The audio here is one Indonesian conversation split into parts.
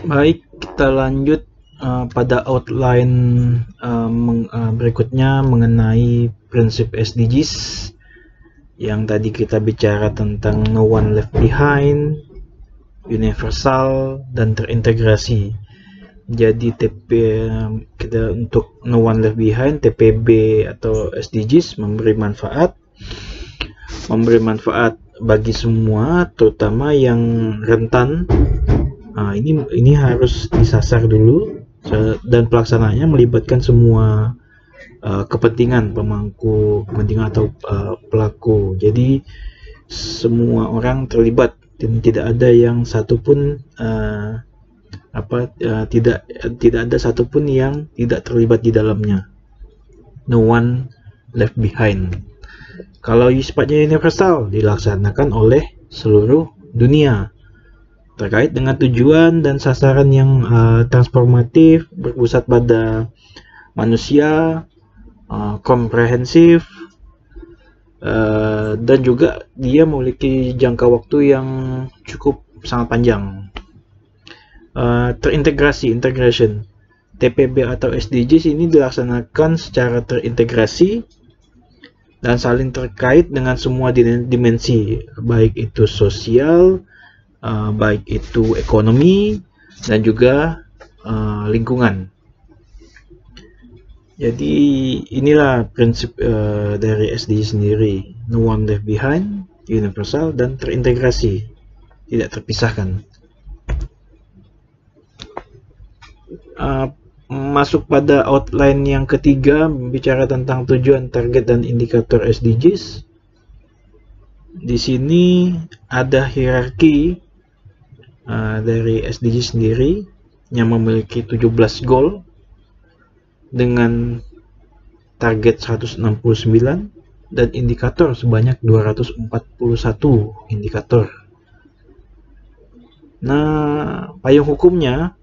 Baik, kita lanjut pada outline berikutnya mengenai prinsip SDGs. Yang tadi kita bicara tentang no one left behind, universal, dan terintegrasi. Jadi kita untuk no one left behind, TPB atau SDGs memberi manfaat bagi semua, terutama yang rentan. Ini harus disasar dulu, dan pelaksanaannya melibatkan semua kepentingan pemangku kepentingan atau pelaku. Jadi semua orang terlibat dan tidak ada yang satupun tidak ada satupun yang tidak terlibat di dalamnya. No one left behind. Kalau sifatnya universal, dilaksanakan oleh seluruh dunia terkait dengan tujuan dan sasaran yang transformatif, berpusat pada manusia, komprehensif, dan juga dia memiliki jangka waktu yang cukup sangat panjang. Integration TPB atau SDGs ini dilaksanakan secara terintegrasi dan saling terkait dengan semua dimensi, baik itu sosial, baik itu ekonomi, dan juga lingkungan. Jadi inilah prinsip dari SDG sendiri, no one left behind, universal, dan terintegrasi, tidak terpisahkan. Masuk pada outline yang ketiga, bicara tentang tujuan, target, dan indikator SDGs. Di sini ada hierarki dari SDG sendiri yang memiliki 17 goal dengan target 169 dan indikator sebanyak 241 indikator. Nah, payung hukumnya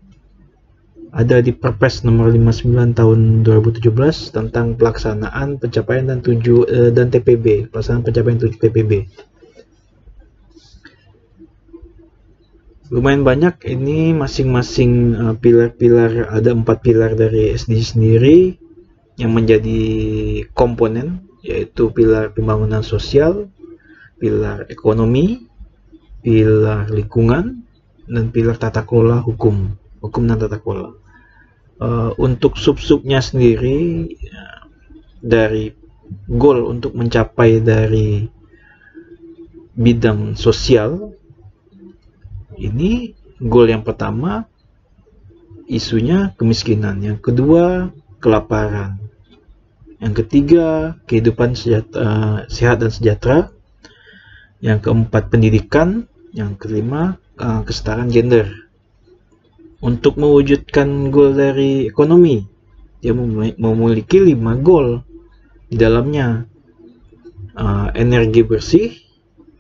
ada di Perpres nomor 59 tahun 2017 tentang pelaksanaan pencapaian dan TPB, pelaksanaan pencapaian TPB. Lumayan banyak ini, masing-masing pilar-pilar, ada 4 pilar dari SDG sendiri yang menjadi komponen, yaitu pilar pembangunan sosial, pilar ekonomi, pilar lingkungan, dan pilar tata kelola hukum dan tata kelola. Untuk sub-subnya sendiri, dari goal untuk mencapai dari bidang sosial, ini goal yang pertama isunya kemiskinan, yang kedua kelaparan, yang ketiga kehidupan sehat dan sejahtera, yang keempat pendidikan, yang kelima kesetaraan gender. Untuk mewujudkan goal dari ekonomi, dia memiliki 5 goal di dalamnya, energi bersih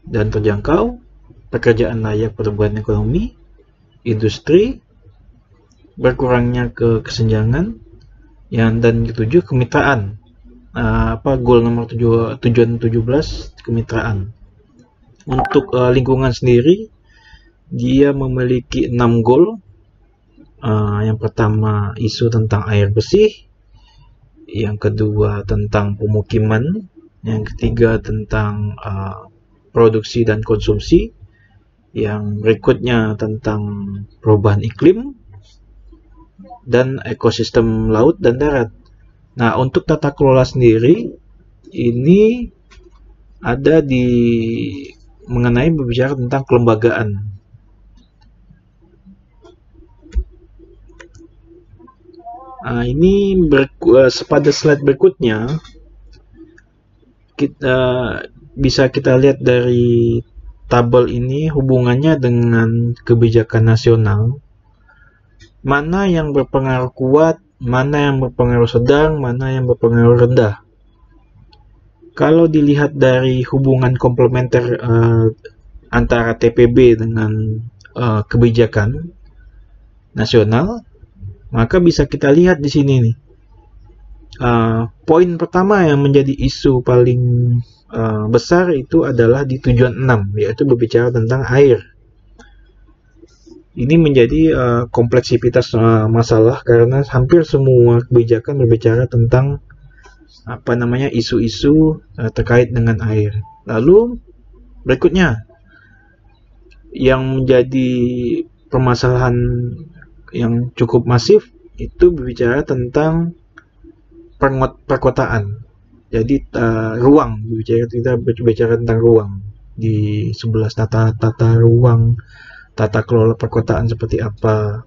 dan terjangkau, pekerjaan layak pertumbuhan ekonomi, industri, berkurangnya kesenjangan, dan ketujuh kemitraan. Goal nomor tujuan 17, kemitraan. Untuk lingkungan sendiri, dia memiliki 6 goal. Yang pertama isu tentang air bersih, yang kedua tentang pemukiman, yang ketiga tentang produksi dan konsumsi, yang berikutnya tentang perubahan iklim dan ekosistem laut dan darat. Nah, untuk tata kelola sendiri ini ada mengenai berbicara tentang kelembagaan. Ini pada slide berikutnya bisa kita lihat dari tabel ini hubungannya dengan kebijakan nasional, mana yang berpengaruh kuat, mana yang berpengaruh sedang, mana yang berpengaruh rendah. Kalau dilihat dari hubungan komplementer antara TPB dengan kebijakan nasional, maka bisa kita lihat di sini nih. Poin pertama yang menjadi isu paling besar itu adalah di tujuan 6, yaitu berbicara tentang air. Ini menjadi kompleksitas masalah karena hampir semua kebijakan berbicara tentang isu-isu terkait dengan air. Lalu berikutnya yang menjadi permasalahan yang cukup masif itu berbicara tentang perkotaan. Jadi ruang, kita berbicara tentang ruang di 11 tata ruang, tata kelola perkotaan seperti apa.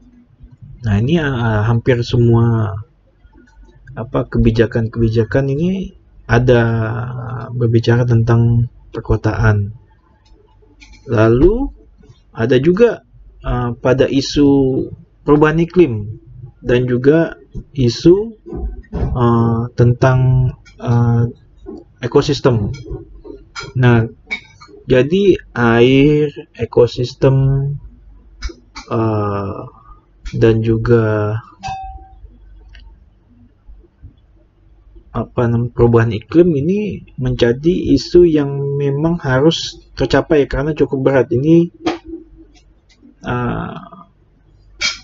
Nah, ini hampir semua kebijakan-kebijakan ini ada berbicara tentang perkotaan. Lalu ada juga pada isu perubahan iklim dan juga isu tentang ekosistem. Nah, jadi air, ekosistem, dan juga perubahan iklim ini menjadi isu yang memang harus tercapai karena cukup berat. Ini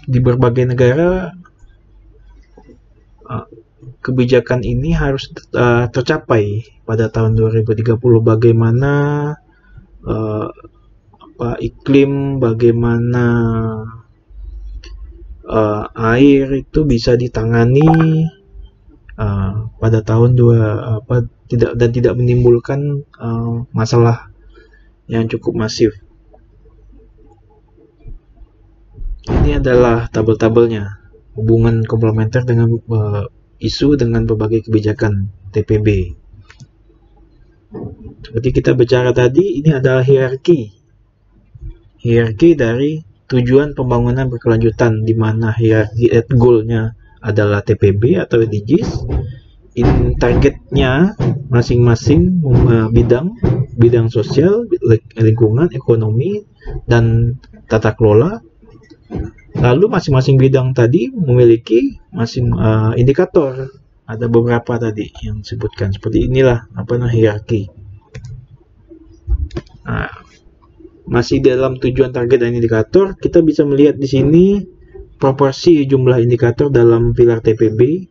di berbagai negara kebijakan ini harus tercapai pada tahun 2030. Bagaimana iklim, bagaimana air itu bisa ditangani pada tahun tidak menimbulkan masalah yang cukup masif. Ini adalah tabel-tabelnya, hubungan komplementer dengan isu dengan berbagai kebijakan TPB. Seperti kita bicara tadi, ini adalah hierarki dari tujuan pembangunan berkelanjutan, di mana hierarki goal-nya adalah TPB atau SDGs. Targetnya masing-masing bidang sosial, lingkungan, ekonomi, dan tata kelola. Lalu masing-masing bidang tadi memiliki indikator. Ada beberapa tadi yang disebutkan. Seperti inilah hierarki. Nah, masih dalam tujuan, target, dan indikator, kita bisa melihat di sini proporsi jumlah indikator dalam pilar TPB.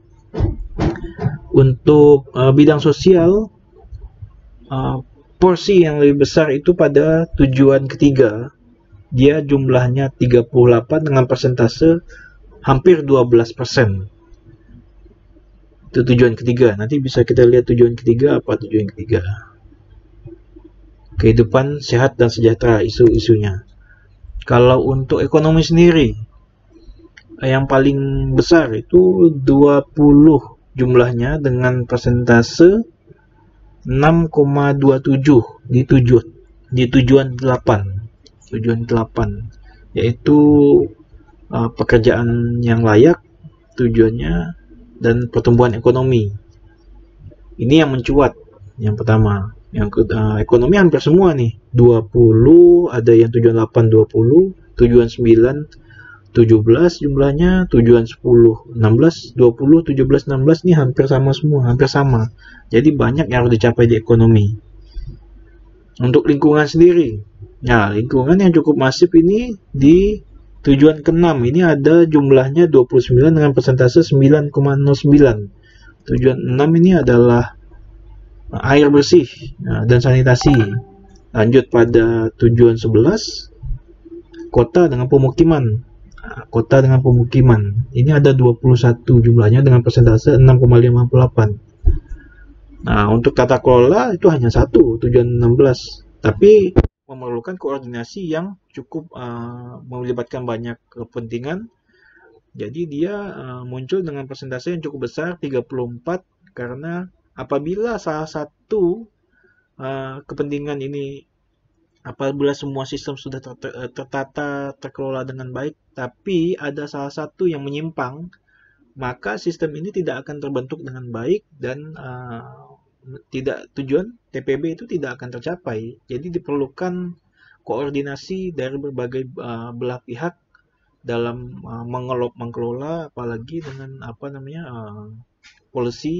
Untuk bidang sosial, porsi yang lebih besar itu pada tujuan ketiga. Dia jumlahnya 38 dengan persentase hampir 12%. Itu tujuan ketiga. Nanti bisa kita lihat tujuan ketiga apa tujuan ketiga. Kehidupan sehat dan sejahtera isu-isunya. Kalau untuk ekonomi sendiri, yang paling besar itu 20 jumlahnya dengan persentase 6,27 di tujuan 8. Tujuan 8 yaitu pekerjaan yang layak tujuannya dan pertumbuhan ekonomi. Ini yang mencuat yang pertama. Yang ekonomi hampir semua nih, 20, ada yang tujuan 8 20, tujuan 9 17 jumlahnya, tujuan 10 16, 20, 17, 16 nih hampir sama semua, hampir sama. Jadi banyak yang harus dicapai di ekonomi. Untuk lingkungan sendiri, nah lingkungan yang cukup masif ini di tujuan ke-6. Ini ada jumlahnya 29 dengan persentase 9,09. Tujuan 6 ini adalah air bersih dan sanitasi. Lanjut pada tujuan 11, kota dengan pemukiman. Kota dengan pemukiman. Ini ada 21 jumlahnya dengan persentase 6,58. Nah, untuk tata kelola itu hanya satu, tujuan 16. Tapi memerlukan koordinasi yang cukup melibatkan banyak kepentingan. Jadi dia muncul dengan persentase yang cukup besar, 34, karena apabila salah satu kepentingan ini, apabila semua sistem sudah tertata, terkelola dengan baik, tapi ada salah satu yang menyimpang, maka sistem ini tidak akan terbentuk dengan baik dan tujuan TPB itu tidak akan tercapai. Jadi diperlukan koordinasi dari berbagai belah pihak dalam mengelola, apalagi dengan policy